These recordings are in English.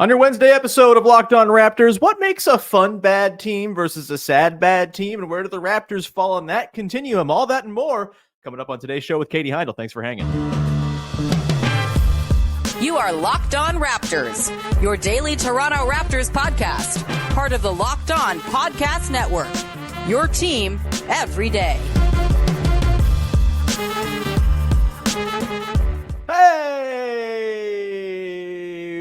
On your Wednesday episode of Locked On Raptors, what makes a fun bad team versus a sad bad team, and where do the Raptors fall on that continuum? All that and more coming up on today's show with Katie Heindl. Thanks for hanging. You are Locked On Raptors, your daily Toronto Raptors podcast, part of the Locked On Podcast Network, your team every day. Hey,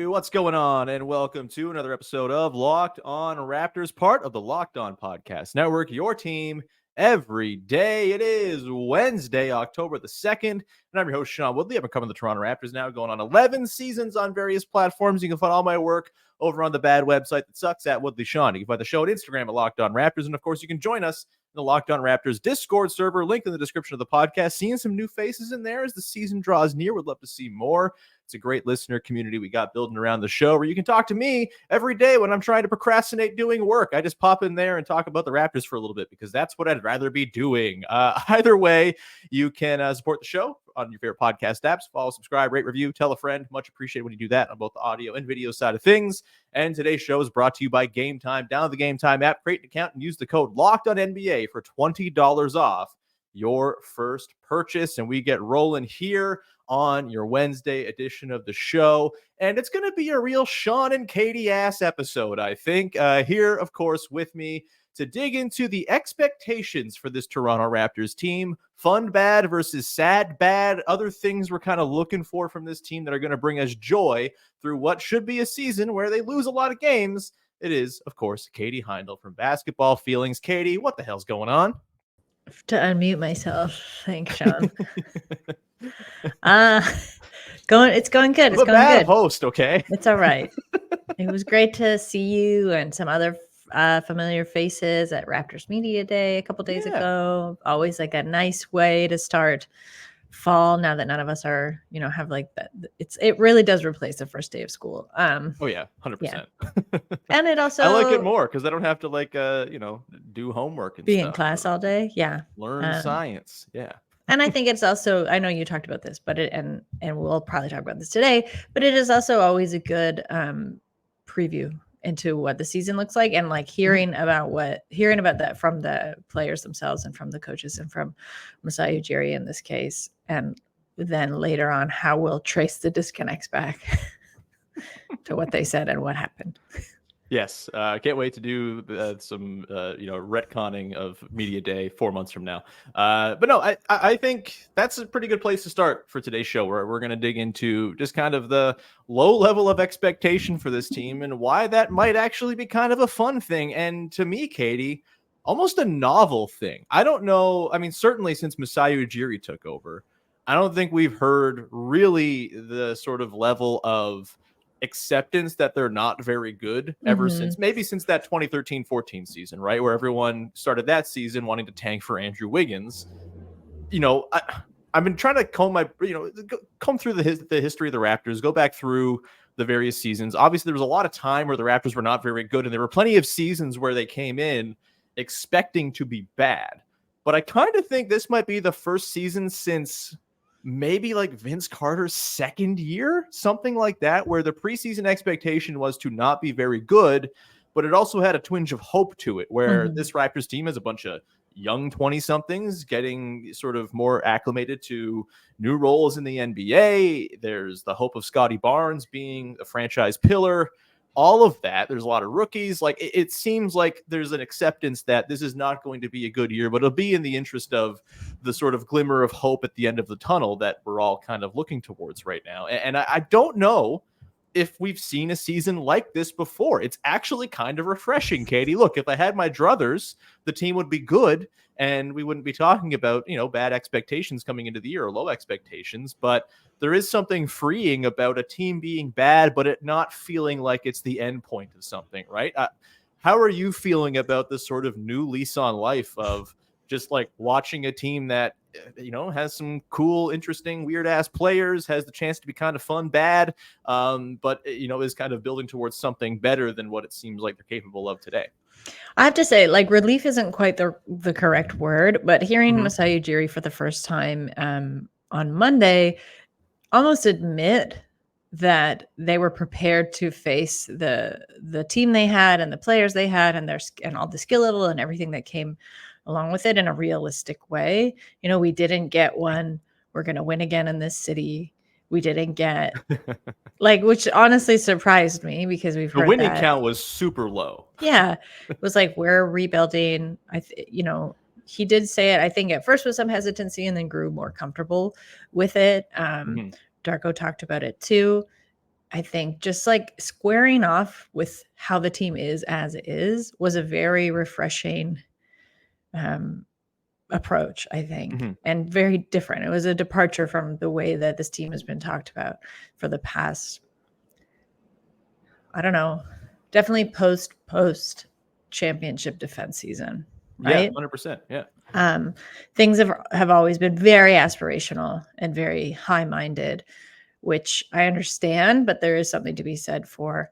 what's going on? And welcome to another episode of Locked On Raptors, part of the Locked On Podcast Network, your team every day. It is Wednesday, October the 2nd, and I'm your host, Sean Woodley. I've been covering the Toronto Raptors now, going on 11 seasons on various platforms. You can find all my work over on the bad website that sucks at Woodley Sean. You can find the show on Instagram at Locked On Raptors, and of course, you can join us in the Locked On Raptors Discord server, link in the description of the podcast. Seeing some new faces in there as the season draws near. Would love to see more. It's a great listener community we got building around the show where you can talk to me every day when I'm trying to procrastinate doing work. I just pop in there and talk about the Raptors for a little bit because that's what I'd rather be doing. Either way, you can support the show on your favorite podcast apps. Follow, subscribe, rate, review, tell a friend. Much appreciated when you do that on both the audio and video side of things. And today's show is brought to you by Game Time. Download the Game Time app, create an account, and use the code LOCKEDONNBA for $20 off your first purchase. And we get rolling here on your Wednesday edition of the show. And it's going to be a real Sean and Katie ass episode, I think. Here, of course, with me to dig into the expectations for this Toronto Raptors team. Fun bad versus sad bad. Other things we're kind of looking for from this team that are going to bring us joy through what should be a season where they lose a lot of games. It is, of course, Katie Heindl from Basketball Feelings. Katie, what the hell's going on? To unmute myself. Thanks, Sean. It's going good. It's I'm a going bad good. host, okay? It's all right. It was great to see you and some other familiar faces at Raptors Media Day a couple days ago. Always like a nice way to start fall now that none of us are, have like that. It really does replace the first day of school. Oh yeah, 100%. Yeah. And it also I like it more because I don't have to do homework and be stuff, in class all day. Yeah. Learn science. Yeah. And I think it's also, I know you talked about this, but and we'll probably talk about this today, but it is also always a good preview into what the season looks like, and like hearing about that from the players themselves and from the coaches and from Masai Ujiri in this case. And then later on, how we'll trace the disconnects back to what they said and what happened. Yes, I can't wait to do some retconning of Media Day 4 months from now. But no, I think that's a pretty good place to start for today's show, where we're going to dig into just kind of the low level of expectation for this team and why that might actually be kind of a fun thing. And to me, Katie, almost a novel thing. I don't know. I mean, certainly since Masai Ujiri took over, I don't think we've heard really the sort of level of acceptance that they're not very good ever since that 2013-14 season, right? Where everyone started that season wanting to tank for Andrew Wiggins. I've been trying to comb through the history of the Raptors, go back through the various seasons. Obviously, there was a lot of time where the Raptors were not very good, and there were plenty of seasons where they came in expecting to be bad. But I kind of think this might be the first season since maybe like Vince Carter's second year, something like that, where the preseason expectation was to not be very good, but it also had a twinge of hope to it, where this Raptors team has a bunch of young 20-somethings getting sort of more acclimated to new roles in the NBA. There's the hope of Scotty Barnes being a franchise pillar. All of that. There's a lot of rookies. Like it seems like there's an acceptance that this is not going to be a good year, but it'll be in the interest of the sort of glimmer of hope at the end of the tunnel that we're all kind of looking towards right now. And I don't know if we've seen a season like this before. It's actually kind of refreshing, Katie. Look, if I had my druthers, the team would be good and we wouldn't be talking about, bad expectations coming into the year or low expectations. But there is something freeing about a team being bad, but it not feeling like it's the end point of something, right? How are you feeling about this sort of new lease on life of just like watching a team that, has some cool, interesting, weird ass players, has the chance to be kind of fun, bad, but, is kind of building towards something better than what it seems like they're capable of today? I have to say, like, relief isn't quite the correct word, but hearing Masai Ujiri for the first time on Monday almost admit that they were prepared to face the team they had and the players they had and and all the skill level and everything that came along with it in a realistic way. We didn't get one, we're going to win again in this city. We didn't get which honestly surprised me because we've The heard winning that. count was super low. Yeah. It was like, we're rebuilding. He did say it, I think, at first with some hesitancy and then grew more comfortable with it. Darko talked about it too. I think just like squaring off with how the team is as is was a very refreshing approach, I think, and very different. It was a departure from the way that this team has been talked about for the past, I don't know, definitely post championship defense season, right? Yeah, 100%. Yeah. Things have always been very aspirational and very high-minded, which I understand, but there is something to be said for,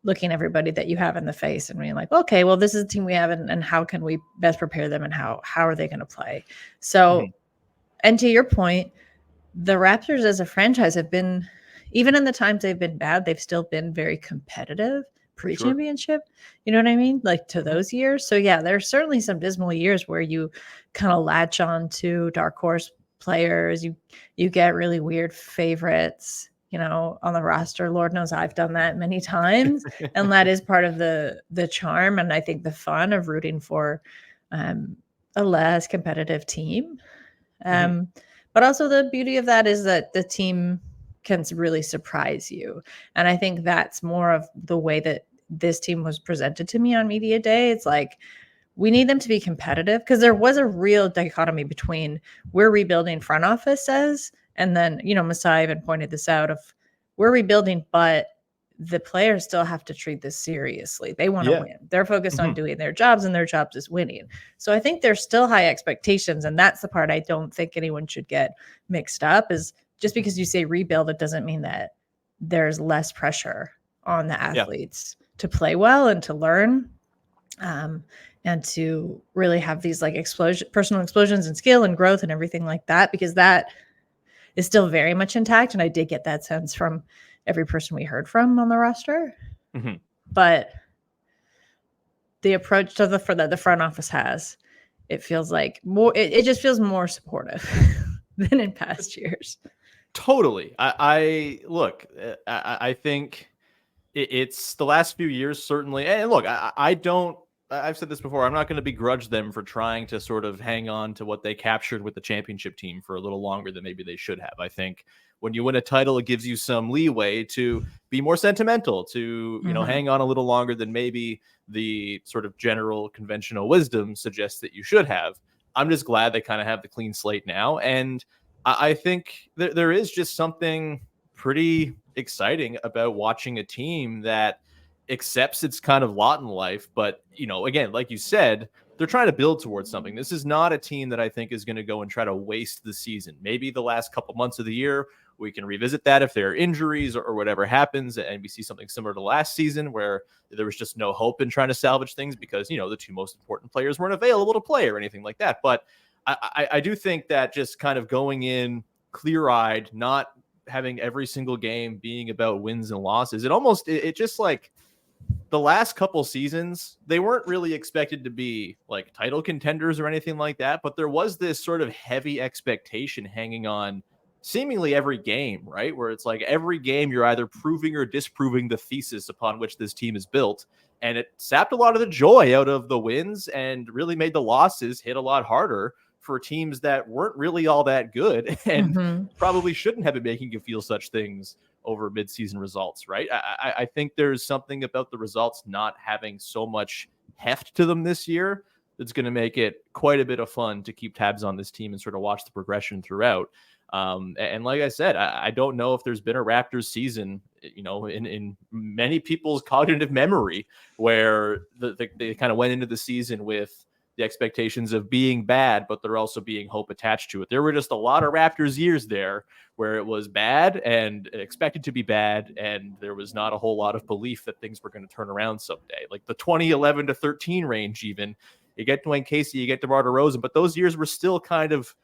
looking everybody that you have in the face and being like, okay, well, this is the team we have, and how can we best prepare them, and how are they going to play? So, and to your point, the Raptors as a franchise have been, even in the times they've been bad, they've still been very competitive pre-championship. You know what I mean? Like to those years. So yeah, there's certainly some dismal years where you kind of latch on to dark horse players. You get really weird favorites, on the roster. Lord knows I've done that many times. And that is part of the charm. And I think the fun of rooting for a less competitive team. But also the beauty of that is that the team can really surprise you. And I think that's more of the way that this team was presented to me on media day. It's like, we need them to be competitive, because there was a real dichotomy between we're rebuilding, front office says, and then, Masai even pointed this out, of we're rebuilding, but the players still have to treat this seriously. They want to win. They're focused on doing their jobs, and their jobs is winning. So I think there's still high expectations. And that's the part I don't think anyone should get mixed up, is just because you say rebuild, it doesn't mean that there's less pressure on the athletes to play well and to learn, and to really have these like personal explosions and skill and growth and everything like that, because that is still very much intact. And I did get that sense from every person we heard from on the roster. But the approach to the front office has, it feels like more, it just feels more supportive than in past years. Totally. I look, I think it's the last few years, certainly. And look, I've said this before, I'm not going to begrudge them for trying to sort of hang on to what they captured with the championship team for a little longer than maybe they should have. I think when you win a title, it gives you some leeway to be more sentimental, to, hang on a little longer than maybe the sort of general conventional wisdom suggests that you should have. I'm just glad they kind of have the clean slate now. And I think there is just something pretty exciting about watching a team that accepts its kind of lot in life. But, again, like you said, they're trying to build towards something. This is not a team that I think is going to go and try to waste the season. Maybe the last couple months of the year, we can revisit that if there are injuries or whatever happens, and we see something similar to last season where there was just no hope in trying to salvage things because, the two most important players weren't available to play or anything like that. But I do think that just kind of going in clear-eyed, not having every single game being about wins and losses, it just like the last couple seasons, they weren't really expected to be like title contenders or anything like that, but there was this sort of heavy expectation hanging on seemingly every game, right? Where it's like every game you're either proving or disproving the thesis upon which this team is built. And it sapped a lot of the joy out of the wins and really made the losses hit a lot harder for teams that weren't really all that good and probably shouldn't have been making you feel such things over midseason results, right? I think there's something about the results not having so much heft to them this year that's going to make it quite a bit of fun to keep tabs on this team and sort of watch the progression throughout. And like I said, I don't know if there's been a Raptors season, in many people's cognitive memory where they kind of went into the season with the expectations of being bad, but there also being hope attached to it. There were just a lot of Raptors years there where it was bad and expected to be bad, and there was not a whole lot of belief that things were going to turn around someday. Like the 2011 to 13 range, even. You get Dwayne Casey, you get DeMar DeRozan, but those years were still kind of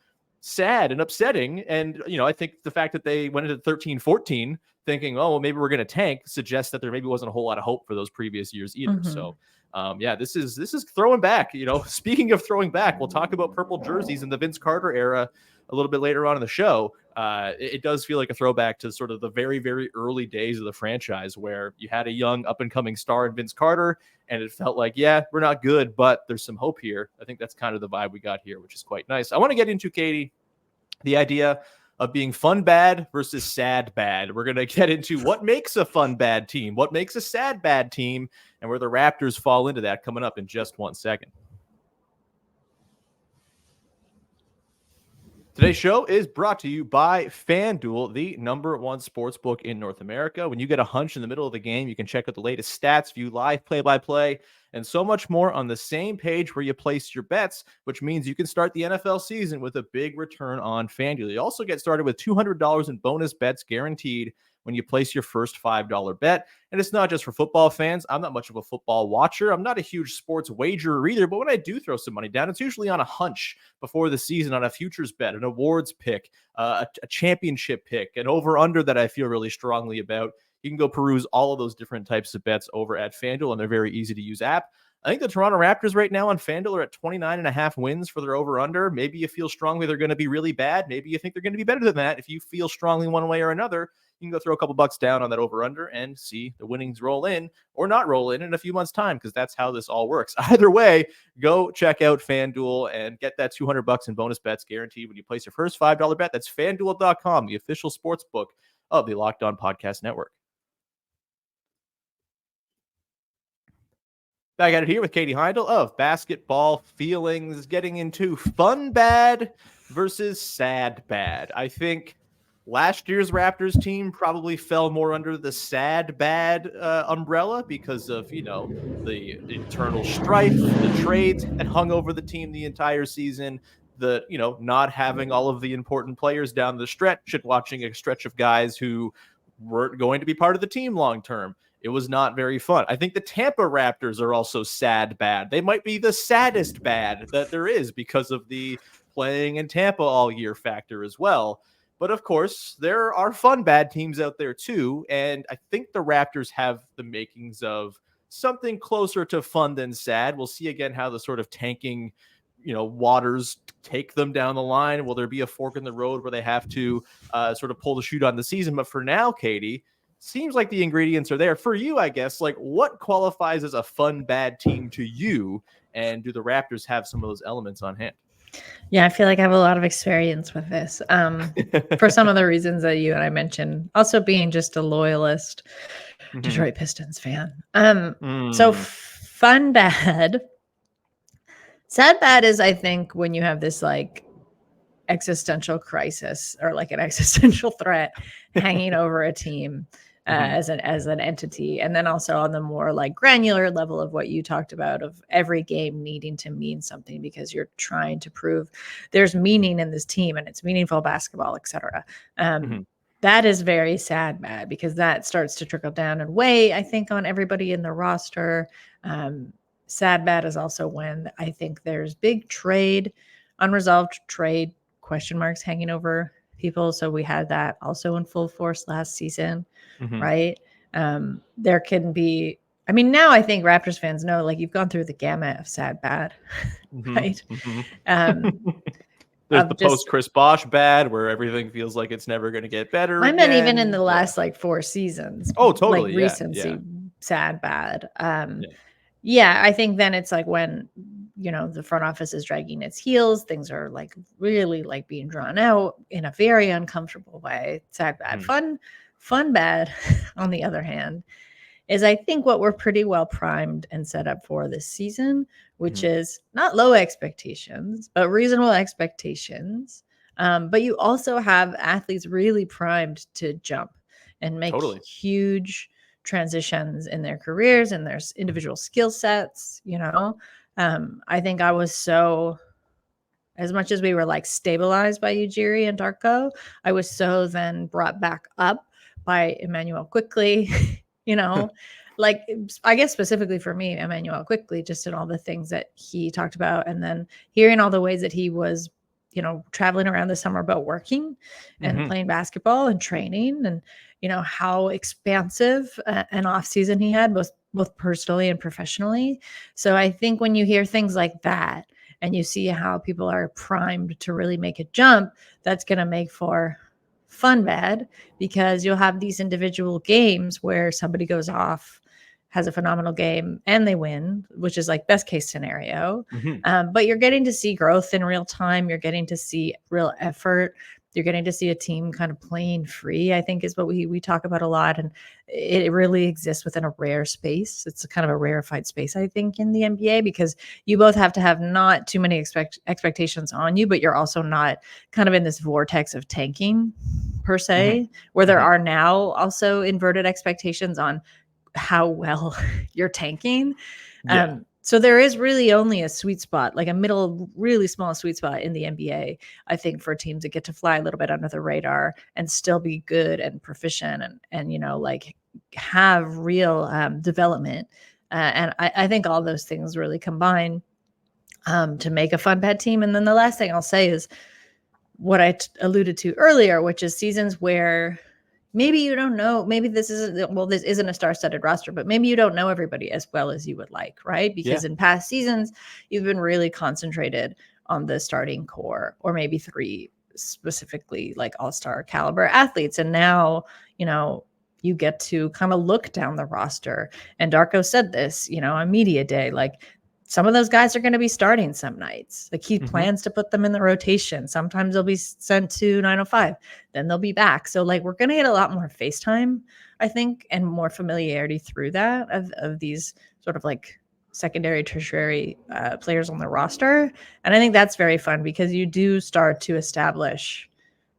sad and upsetting. And, I think the fact that they went into 13-14 thinking, oh, well, maybe we're going to tank suggests that there maybe wasn't a whole lot of hope for those previous years either. Mhm. So, this is throwing back. Speaking of throwing back, we'll talk about purple jerseys in the Vince Carter era a little bit later on in the show. It does feel like a throwback to sort of the very, very early days of the franchise where you had a young up and coming star in Vince Carter, and it felt like, yeah, we're not good, but there's some hope here. I think that's kind of the vibe we got here, which is quite nice. I want to get into, Katie, the idea of being fun bad versus sad bad. We're going to get into what makes a fun bad team, what makes a sad bad team, and where the Raptors fall into that coming up in just 1 second. Today's show is brought to you by FanDuel, the #1 sportsbook in North America. When you get a hunch in the middle of the game, you can check out the latest stats, view live play-by-play, and so much more on the same page where you place your bets, which means you can start the NFL season with a big return on FanDuel. You also get started with $200 in bonus bets guaranteed when you place your first $5 bet. And it's not just for football fans. I'm not much of a football watcher. I'm not a huge sports wagerer either, but when I do throw some money down, it's usually on a hunch before the season, on a futures bet, an awards pick, a championship pick, an over-under that I feel really strongly about. You can go peruse all of those different types of bets over at FanDuel, and they're very easy to use app. I think the Toronto Raptors right now on FanDuel are at 29.5 wins for their over-under. Maybe you feel strongly they're going to be really bad. Maybe you think they're going to be better than that. If you feel strongly one way or another, you can go throw a couple bucks down on that over-under and see the winnings roll in or not roll in a few months' time, because that's how this all works. Either way, go check out FanDuel and get that $200 in bonus bets guaranteed when you place your first $5 bet. That's FanDuel.com, the official sports book of the Locked On Podcast Network. Back at it here with Katie Heindl of Basketball Feelings, getting into fun bad versus sad bad. I think last year's Raptors team probably fell more under the sad bad umbrella because of, the internal strife, the trades that hung over the team the entire season, the, not having all of the important players down the stretch and watching a stretch of guys who weren't going to be part of the team long term. It was not very fun. I think the Tampa Raptors are also sad bad. They might be the saddest bad that there is because of the playing in Tampa all year factor as well. But of course, there are fun bad teams out there too. And I think the Raptors have the makings of something closer to fun than sad. We'll see again how the sort of tanking, waters take them down the line. Will there be a fork in the road where they have to sort of pull the chute on the season? But for now, Katie, seems like the ingredients are there for you, I guess. Like, what qualifies as a fun bad team to you? And do the Raptors have some of those elements on hand? Yeah, I feel like I have a lot of experience with this for some of the reasons that you and I mentioned. Also being just a loyalist Detroit Pistons fan. So fun bad. Sad bad is, I think, when you have this like existential crisis or like an existential threat hanging over a team as an entity. And then also on the more like granular level of what you talked about, of every game needing to mean something because you're trying to prove there's meaning in this team and it's meaningful basketball, etc. That is very sad bad, because that starts to trickle down and weigh, I think, on everybody in the roster. Sad bad is also when I think there's big unresolved trade question marks hanging over people. So we had that also in full force last season, right? There can be, now I think Raptors fans know, like, you've gone through the gamut of sad bad, right? There's the post Chris Bosh bad, where everything feels like it's never going to get better. I meant even in the last like 4 seasons. Oh, totally. Like recency, sad bad. Yeah, I think then it's like when, the front office is dragging its heels, things are like really like being drawn out in a very uncomfortable way. Sad bad. Fun bad, on the other hand, is I think what we're pretty well primed and set up for this season, which is not low expectations, but reasonable expectations. But you also have athletes really primed to jump and make huge transitions in their careers and their individual skill sets. I think I was so, as much as we were like stabilized by Ujiri and Darko, I was so then brought back up by Emmanuel Quickley, like, I guess specifically for me, Emmanuel Quickley, just in all the things that he talked about, and then hearing all the ways that he was, traveling around the summer, but working and playing basketball and training, and how expansive an off season he had, both personally and professionally. So I think when you hear things like that and you see how people are primed to really make a jump, that's going to make for fun bad, because you'll have these individual games where somebody goes off, has a phenomenal game, and they win, which is like best case scenario. But you're getting to see growth in real time. You're getting to see real effort. You're getting to see a team kind of playing free, I think, is what we talk about a lot. And it really exists within a rare space. It's a kind of a rarefied space, I think, in the NBA, because you both have to have not too many expectations on you, but you're also not kind of in this vortex of tanking per se, where there are now also inverted expectations on how well you're tanking. So there is really only a sweet spot, like a middle, really small sweet spot in the NBA, I think, for teams that get to fly a little bit under the radar and still be good and proficient and like have real development. And I think all those things really combine to make a fun bad team. And then the last thing I'll say is what I alluded to earlier, which is seasons where maybe you don't know, maybe this isn't a star-studded roster, but maybe you don't know everybody as well as you would like, right? Because in past seasons, you've been really concentrated on the starting core, or maybe 3 specifically like all-star caliber athletes. And now, you get to kind of look down the roster. And Darko said this, on media day, like, some of those guys are going to be starting some nights. Like, he plans to put them in the rotation. Sometimes they'll be sent to 905, then they'll be back. So like, we're going to get a lot more face time, I think, and more familiarity through that of these sort of like secondary, tertiary players on the roster. And I think that's very fun, because you do start to establish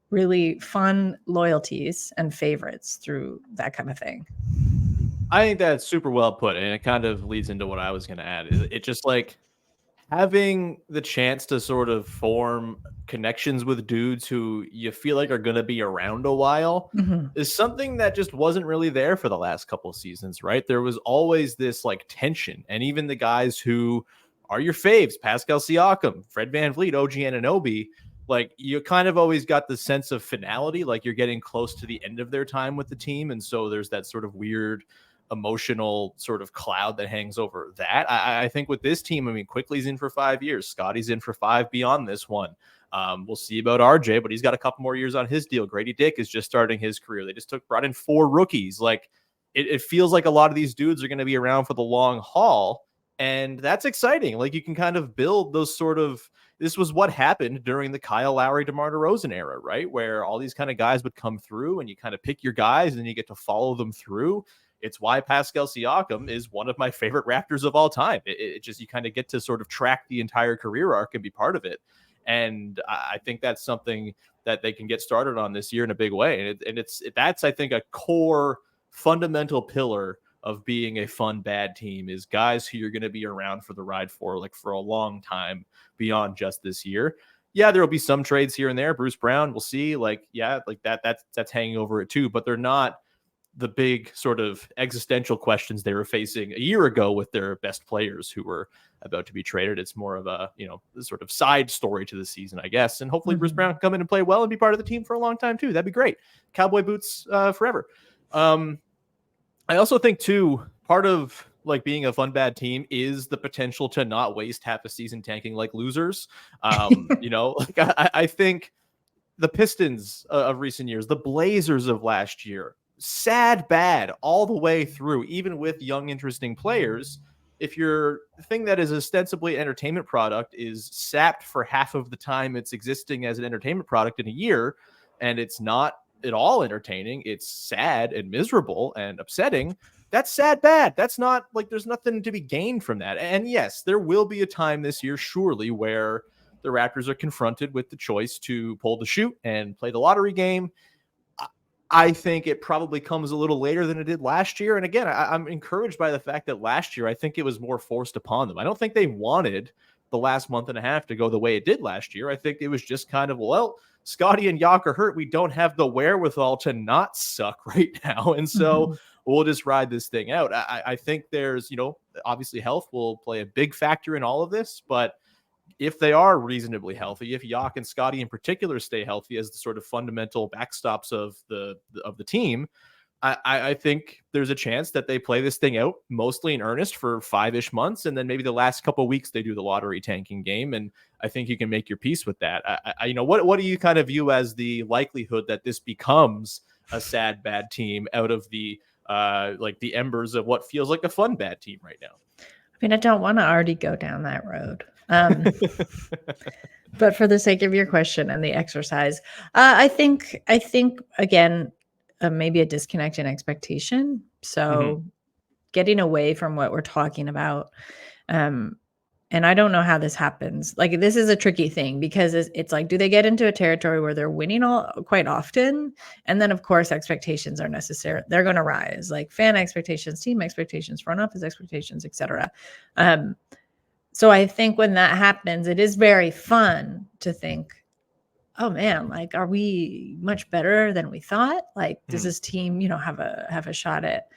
really fun loyalties and favorites through that kind of thing. I think that's super well put, and it kind of leads into what I was going to add. It just like having the chance to sort of form connections with dudes who you feel like are going to be around a while is something that just wasn't really there for the last couple of seasons, right? There was always this like tension, and even the guys who are your faves, Pascal Siakam, Fred VanVleet, OG Anunoby, like, you kind of always got the sense of finality, like you're getting close to the end of their time with the team. And so there's that sort of weird emotional sort of cloud that hangs over that. I think with this team, I mean, Quickly's in for 5 years. Scotty's in for 5 beyond this one. We'll see about RJ, but he's got a couple more years on his deal. Grady Dick is just starting his career. They just brought in 4 rookies. Like, it feels like a lot of these dudes are going to be around for the long haul. And that's exciting. Like, you can kind of build those sort of, this was what happened during the Kyle Lowry, DeMar DeRozan era, right? Where all these kind of guys would come through and you kind of pick your guys and you get to follow them through. It's why Pascal Siakam is one of my favorite Raptors of all time. It just, you kind of get to sort of track the entire career arc and be part of it. And I think that's something that they can get started on this year in a big way. And that's, I think, a core fundamental pillar of being a fun bad team, is guys who you're going to be around for the ride for, like, for a long time beyond just this year. Yeah, there will be some trades here and there. Bruce Brown, we'll see. Like, yeah, like that's hanging over it too, but they're not the big sort of existential questions they were facing a year ago with their best players who were about to be traded. It's more of a, sort of side story to the season, I guess. And hopefully Bruce Brown can come in and play well and be part of the team for a long time too. That'd be great. Cowboy boots forever. I also think too, part of like being a fun bad team is the potential to not waste half a season tanking like losers. Like I think the Pistons of recent years, the Blazers of last year, sad bad all the way through, even with young, interesting players. If your thing that is ostensibly an entertainment product is sapped for half of the time it's existing as an entertainment product in a year, and it's not at all entertaining, it's sad and miserable and upsetting, that's sad bad. That's not like, there's nothing to be gained from that. And yes, there will be a time this year, surely, where the Raptors are confronted with the choice to pull the chute and play the lottery game. I think it probably comes a little later than it did last year. And again, I'm encouraged by the fact that last year, I think it was more forced upon them. I don't think they wanted the last month and a half to go the way it did last year. I think it was just kind of, well, Scotty and Yak are hurt. We don't have the wherewithal to not suck right now. And so we'll just ride this thing out. I think there's, obviously health will play a big factor in all of this, but if they are reasonably healthy, if Yak and Scotty in particular stay healthy as the sort of fundamental backstops of the team, I think there's a chance that they play this thing out mostly in earnest for 5-ish months, and then maybe the last couple of weeks they do the lottery tanking game, and I think you can make your peace with that. What do you kind of view as the likelihood that this becomes a sad bad team out of the like the embers of what feels like a fun bad team right now? I mean, I don't want to already go down that road. But for the sake of your question and the exercise, I think again, maybe a disconnect in expectation. So getting away from what we're talking about. And I don't know how this happens. Like, this is a tricky thing because it's like, do they get into a territory where they're winning quite often? And then of course, expectations are necessary. They're going to rise, like fan expectations, team expectations, front office expectations, etc. So I think when that happens, it is very fun to think, oh man, like, are we much better than we thought? Like, does this team, have a shot at,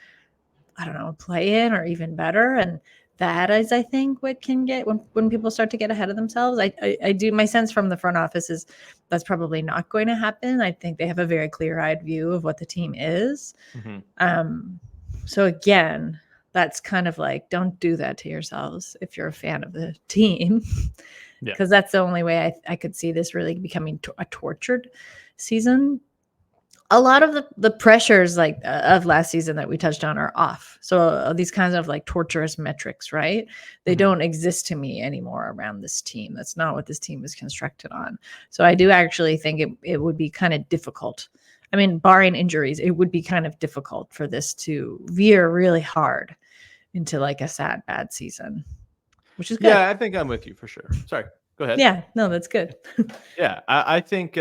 I don't know, play in or even better? And that is, I think, what can get when people start to get ahead of themselves. I do, my sense from the front office is that's probably not going to happen. I think they have a very clear-eyed view of what the team is. So again, that's kind of like, don't do that to yourselves if you're a fan of the team, because that's the only way I could see this really becoming a tortured season. A lot of the pressures like of last season that we touched on are off. So these kinds of like torturous metrics, right? They don't exist to me anymore around this team. That's not what this team is constructed on. So I do actually think it would be kind of difficult. I mean, barring injuries, it would be kind of difficult for this to veer really hard into like a sad, bad season, which is good. Yeah, I think I'm with you for sure. Sorry, go ahead. Yeah, no, that's good. Yeah, I think,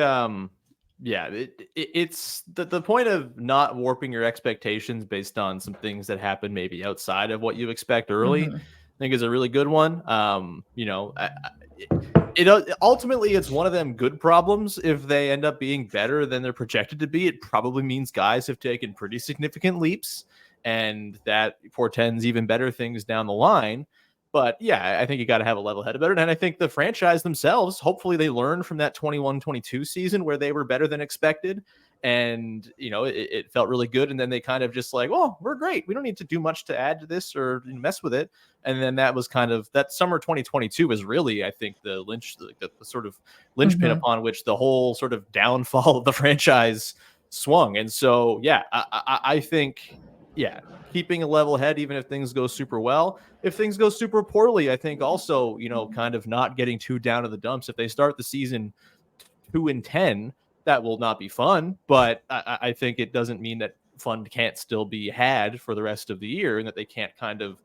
it's the point of not warping your expectations based on some things that happen maybe outside of what you expect early. I think is a really good one. Ultimately, it's one of them good problems. If they end up being better than they're projected to be, it probably means guys have taken pretty significant leaps, and that portends even better things down the line. But yeah, I think you got to have a level head about it. And I think the franchise themselves, hopefully they learned from that 21-22 season where they were better than expected. And, it felt really good. And then they kind of just like, oh, we're great. We don't need to do much to add to this or mess with it. And then that was kind of that summer 2022 was really, I think, the sort of linchpin upon which the whole sort of downfall of the franchise swung. And so, yeah, I think, keeping a level head, even if things go super well. If things go super poorly, I think also, kind of not getting too down to the dumps. If they start the season 2-10, that will not be fun. But I think it doesn't mean that fun can't still be had for the rest of the year, and that they can't kind of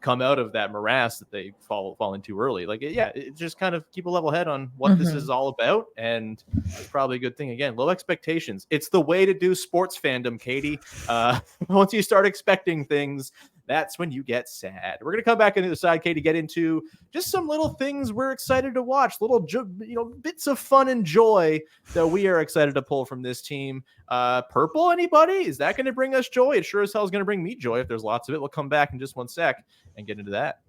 come out of that morass that they fall into early. Like, it just kind of keep a level head on what this is all about. And it's probably a good thing. Again, low expectations. It's the way to do sports fandom, Katie. Once you start expecting things, that's when you get sad. We're going to come back on the other side, Katie, get into just some little things we're excited to watch, little, bits of fun and joy that we are excited to pull from this team. Purple, anybody? Is that going to bring us joy? It sure as hell is going to bring me joy if there's lots of it. We'll come back in just one sec and get into that.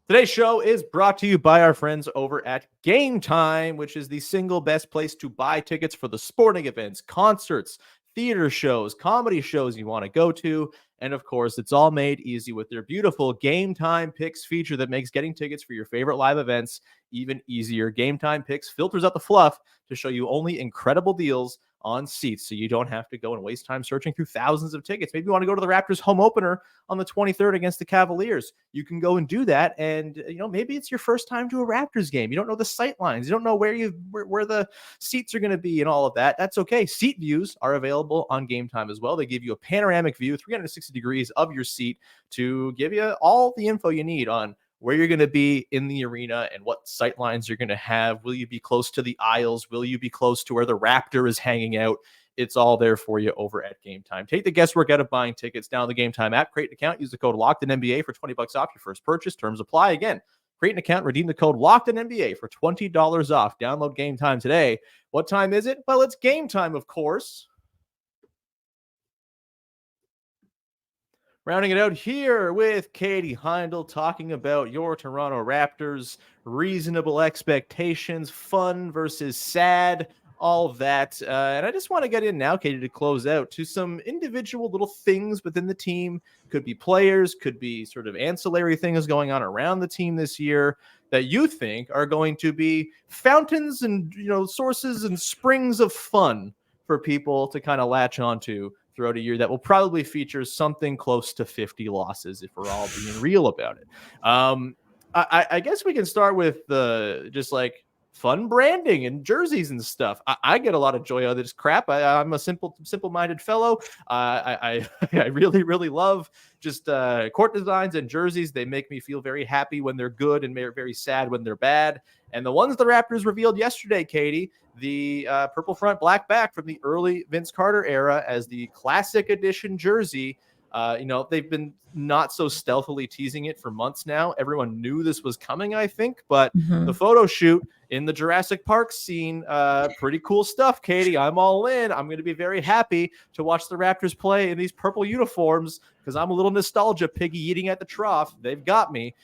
Today's show is brought to you by our friends over at Game Time, which is the single best place to buy tickets for the sporting events, concerts, theater shows, comedy shows you want to go to. And of course, it's all made easy with their beautiful Game Time Picks feature that makes getting tickets for your favorite live events even easier. Game Time Picks filters out the fluff to show you only incredible deals on seats, so you don't have to go and waste time searching through thousands of tickets. Maybe you want to go to the Raptors home opener on the 23rd against the Cavaliers. You can go and do that, and maybe it's your first time to a Raptors game. You don't know the sight lines. You don't know where the seats are going to be and all of that. That's okay. Seat views are available on Game Time as well. They give you a panoramic view, 360 degrees of your seat, to give you all the info you need on where you're going to be in the arena and what sight lines you're going to have. Will you be close to the aisles? Will you be close to where the Raptor is hanging out? It's all there for you over at Game Time. Take the guesswork out of buying tickets. Download the Game Time app, create an account, use the code LOCKEDONNBA for $20 off your first purchase. Terms apply. Again, create an account, redeem the code LOCKEDONNBA for $20 off. Download Game Time today. What time is it? Well, it's game time, of course. Rounding it out here with Katie Heindl, talking about your Toronto Raptors, reasonable expectations, fun versus sad, all of that. And I just want to get in now, Katie, to close out to some individual little things within the team. Could be players, could be sort of ancillary things going on around the team this year that you think are going to be fountains and, sources and springs of fun for people to kind of latch onto throughout a year that will probably feature something close to 50 losses if we're all being real about it. I guess we can start with the just like fun branding and jerseys and stuff. I get a lot of joy out of this crap. I'm a simple-minded fellow. I really, really love just court designs and jerseys. They make me feel very happy when they're good and very sad when they're bad. And the ones the Raptors revealed yesterday, Katie, the purple front, black back from the early Vince Carter era as the classic edition jersey. They've been not so stealthily teasing it for months now. Everyone knew this was coming, I think, but the photo shoot in the Jurassic Park scene, pretty cool stuff, Katie. I'm all in. I'm going to be very happy to watch the Raptors play in these purple uniforms because I'm a little nostalgia piggy eating at the trough. They've got me.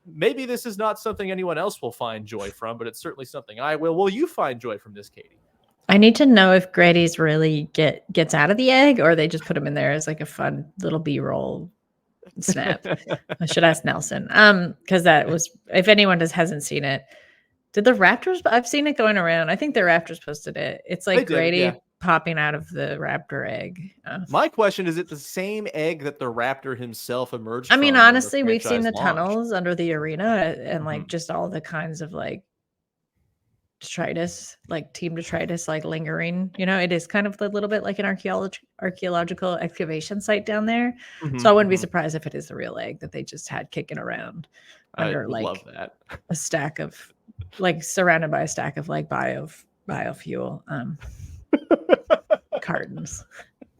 Maybe this is not something anyone else will find joy from, but it's certainly something I will. Will you find joy from this, Katie? I need to know if Grady's really gets out of the egg or they just put him in there as like a fun little B-roll snap. I should ask Nelson. Because that was, if anyone hasn't seen it, did the Raptors? I've seen it going around. I think the Raptors posted it. It's like Grady popping out of the Raptor egg. My question is it the same egg that the Raptor himself emerged from? I mean, honestly, we've seen the tunnels under the arena and like just all the kinds of like detritus, like team detritus, like lingering. It is kind of a little bit like an archaeological excavation site down there. So I wouldn't be surprised if it is the real egg that they just had kicking around under love that. a stack of like surrounded by a stack of like biofuel cartons.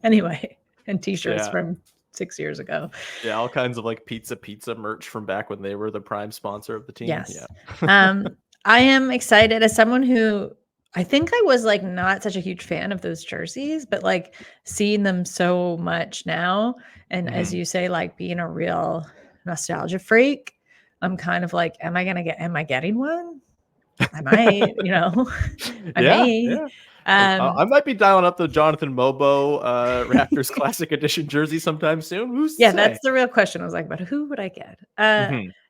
Anyway, and t-shirts from 6 years ago. Yeah, all kinds of like pizza merch from back when they were the prime sponsor of the team. Yes. Yeah. I am excited as someone who I think I was like not such a huge fan of those jerseys, but like seeing them so much now. And as you say, like being a real nostalgia freak, I'm kind of like, am I getting one? I might, I may. Yeah. I might be dialing up the Jonathan Mobo Raptors Classic Edition jersey sometime soon. Who's that's the real question. I was like, but who would I get?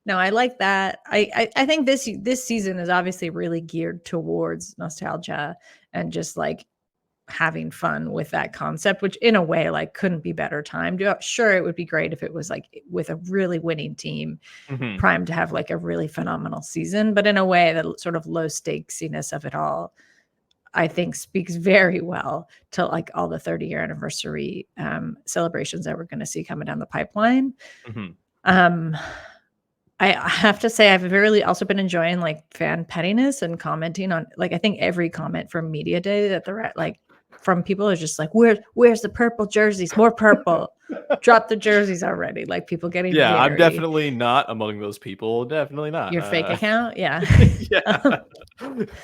No, I like that. I think this season is obviously really geared towards nostalgia and just like having fun with that concept, which in a way like couldn't be better timed. Sure, it would be great if it was like with a really winning team primed to have like a really phenomenal season, but in a way that sort of low stakesiness of it all, I think speaks very well to like all the 30-year anniversary celebrations that we're going to see coming down the pipeline. I have to say, I've really also been enjoying like fan pettiness and commenting on like, I think every comment from Media Day that from people is just like, where's the purple jerseys? More purple. Drop the jerseys already. Like people getting I'm definitely not among those people. Definitely not. Your fake account? Yeah.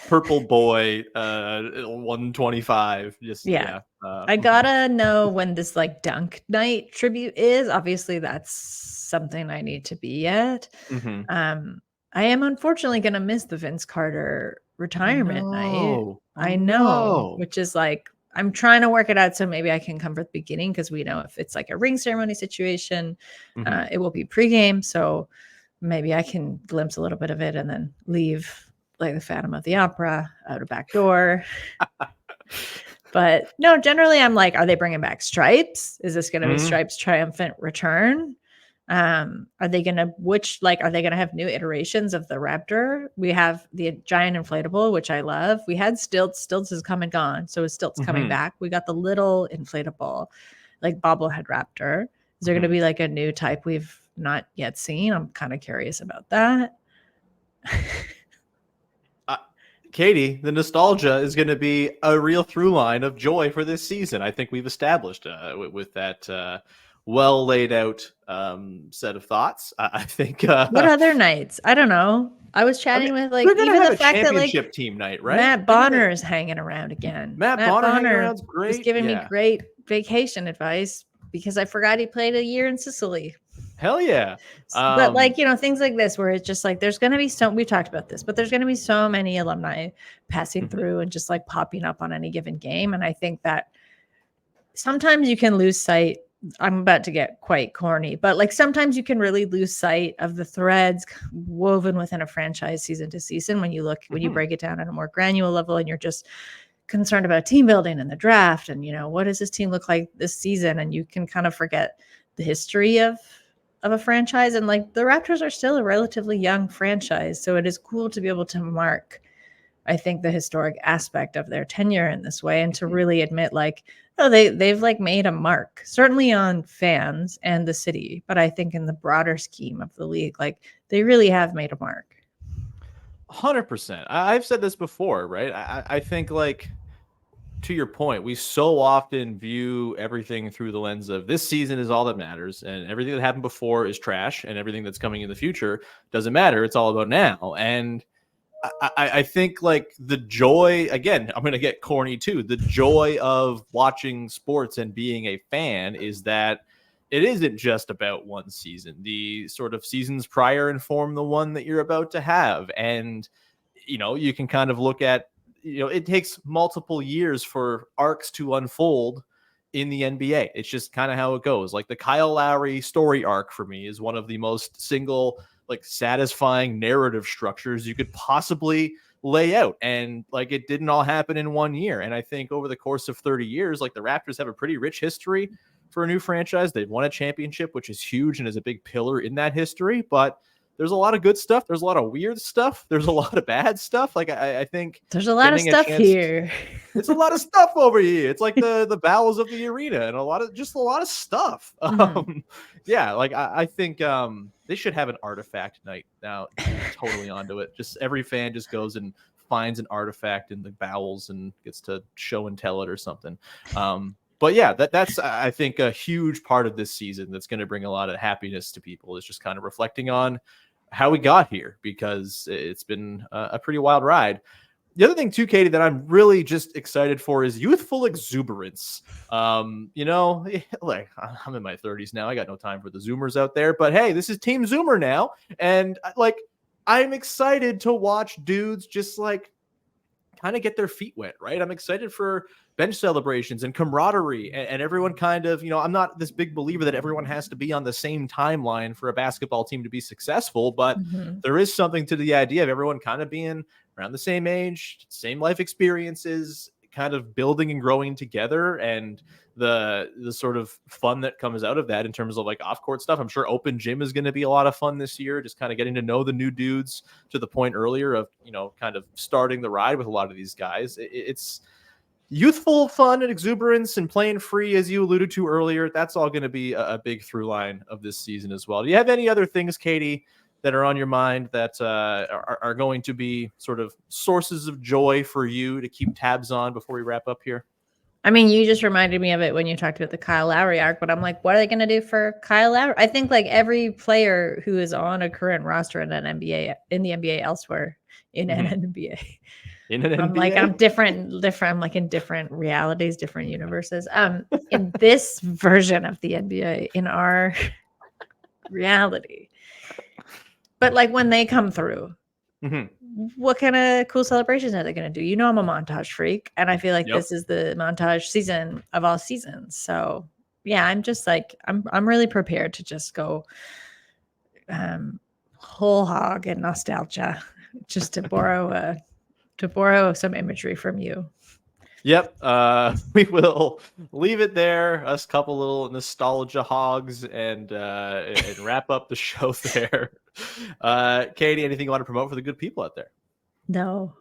Purple boy 125. I gotta know when this like dunk night tribute is. Obviously that's something I need to be at. I am unfortunately gonna miss the Vince Carter retirement night. I know, which is like I'm trying to work it out so maybe I can come for the beginning because we know if it's like a ring ceremony situation, it will be pregame. So maybe I can glimpse a little bit of it and then leave like the Phantom of the Opera out a back door. But no, generally I'm like, are they bringing back Stripes? Is this going to be Stripes' triumphant return? Are they going to have new iterations of the Raptor? We have the giant inflatable, which I love. We had Stilts. Stilts has come and gone. So is Stilts coming back? We got the little inflatable, like bobblehead Raptor. Is there going to be like a new type we've not yet seen? I'm kind of curious about that. Katie, the nostalgia is going to be a real through line of joy for this season. I think we've established with that well laid out set of thoughts. I think. What other nights? I don't know. I was chatting with like even the fact that like team night, right? Matt Bonner is hanging around again. Matt Bonner hanging around's great. He's giving me great vacation advice. because I forgot he played a year in Sicily. Hell yeah. But like, you know, things like this where it's just like there's going to be we've talked about this, but there's going to be so many alumni passing through and just like popping up on any given game. And I think that sometimes you can lose sight. I'm about to get quite corny, but like sometimes you can really lose sight of the threads woven within a franchise season to season when you break it down at a more granular level and you're just concerned about team building and the draft and, you know, what does this team look like this season? And you can kind of forget the history of a franchise. And like the Raptors are still a relatively young franchise. So it is cool to be able to mark, I think, the historic aspect of their tenure in this way and to really admit like, oh, they've like made a mark, certainly on fans and the city. But I think in the broader scheme of the league, like they really have made a mark. 100%. I've said this before, right? I think like, to your point, we so often view everything through the lens of this season is all that matters and everything that happened before is trash and everything that's coming in the future doesn't matter. It's all about now. And I think like the joy, again, I'm going to get corny too. The joy of watching sports and being a fan is that it isn't just about one season. The sort of seasons prior inform the one that you're about to have. And, you know, you can kind of look at, you know, it takes multiple years for arcs to unfold in the NBA. It's just kind of how it goes. Like the Kyle Lowry story arc for me is one of the most single, like satisfying narrative structures you could possibly lay out. And like, it didn't all happen in 1 year. And I think over the course of 30 years, like the Raptors have a pretty rich history for a new franchise. They've won a championship, which is huge and is a big pillar in that history, but there's a lot of good stuff. There's a lot of weird stuff. There's a lot of bad stuff. Like I think there's a lot of stuff here. It's a lot of stuff over here. It's like the bowels of the arena and a lot of stuff. Yeah, like I think they should have an artifact night now. Totally onto it. Just every fan just goes and finds an artifact in the bowels and gets to show and tell it or something. But yeah, that's I think a huge part of this season that's going to bring a lot of happiness to people is just kind of reflecting on how we got here, because it's been a pretty wild ride. The other thing too, Katie, that I'm really just excited for is youthful exuberance. You know, like I'm in my 30s now. I got no time for the Zoomers out there, but hey, this is Team Zoomer now. And like, I'm excited to watch dudes just like kind of get their feet wet, right? I'm excited for bench celebrations and camaraderie and everyone kind of, you know, I'm not this big believer that everyone has to be on the same timeline for a basketball team to be successful, but there is something to the idea of everyone kind of being around the same age, same life experiences, kind of building and growing together, and the sort of fun that comes out of that in terms of like off-court stuff. I'm sure open gym is going to be a lot of fun this year, just kind of getting to know the new dudes, to the point earlier of, you know, kind of starting the ride with a lot of these guys. It's youthful fun and exuberance and playing free, as you alluded to earlier. That's all going to be a big through line of this season as well. Do you have any other things, Katie, that are on your mind that are going to be sort of sources of joy for you to keep tabs on before we wrap up here? I mean, you just reminded me of it when you talked about the Kyle Lowry arc, but I'm like, what are they going to do for Kyle Lowry? I think like every player who is on a current roster in an NBA, in the NBA elsewhere, in an NBA. I'm like, I'm different. I'm like in different realities, different universes. In this version of the NBA, in our reality. But like when they come through, what kind of cool celebrations are they going to do? You know, I'm a montage freak, and I feel like this is the montage season of all seasons. So yeah, I'm just like, I'm really prepared to just go whole hog and nostalgia, just to borrow some imagery from you. Yep. We will leave it there. Us couple little nostalgia hogs and wrap up the show there. Katie, anything you want to promote for the good people out there? No.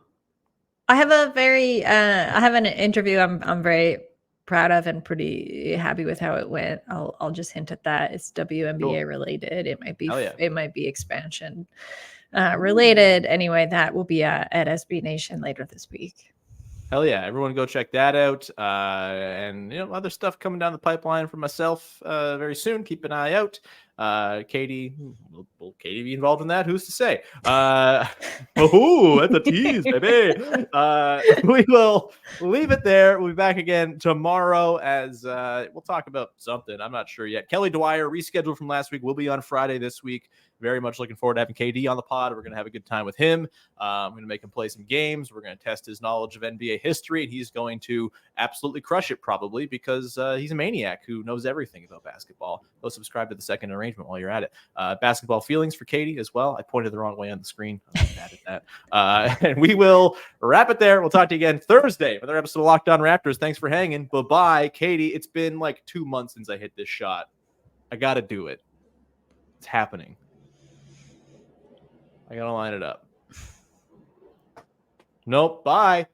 I have an interview I'm very proud of and pretty happy with how it went. I'll just hint at that. It's WNBA related. It might be expansion related. Anyway, that will be at SB Nation later this week. Hell yeah. Everyone go check that out. And, you know, other stuff coming down the pipeline for myself very soon. Keep an eye out. Katie, will Katie be involved in that? Who's to say? Oh, that's a tease, baby. We will leave it there. We'll be back again tomorrow as we'll talk about something. I'm not sure yet. Kelly Dwyer, rescheduled from last week, will be on Friday this week. Very much looking forward to having KD on the pod. We're going to have a good time with him. I'm going to make him play some games. We're going to test his knowledge of NBA history, and he's going to absolutely crush it probably because he's a maniac who knows everything about basketball. Go subscribe to the second arrangement while you're at it. Basketball feelings for Katie as well. I pointed the wrong way on the screen. I'm bad at that. And we will wrap it there. We'll talk to you again Thursday for another episode of Locked On Raptors. Thanks for hanging. Bye-bye. Katie, it's been like 2 months since I hit this shot. I got to do it. It's happening. I got to line it up. Nope. Bye.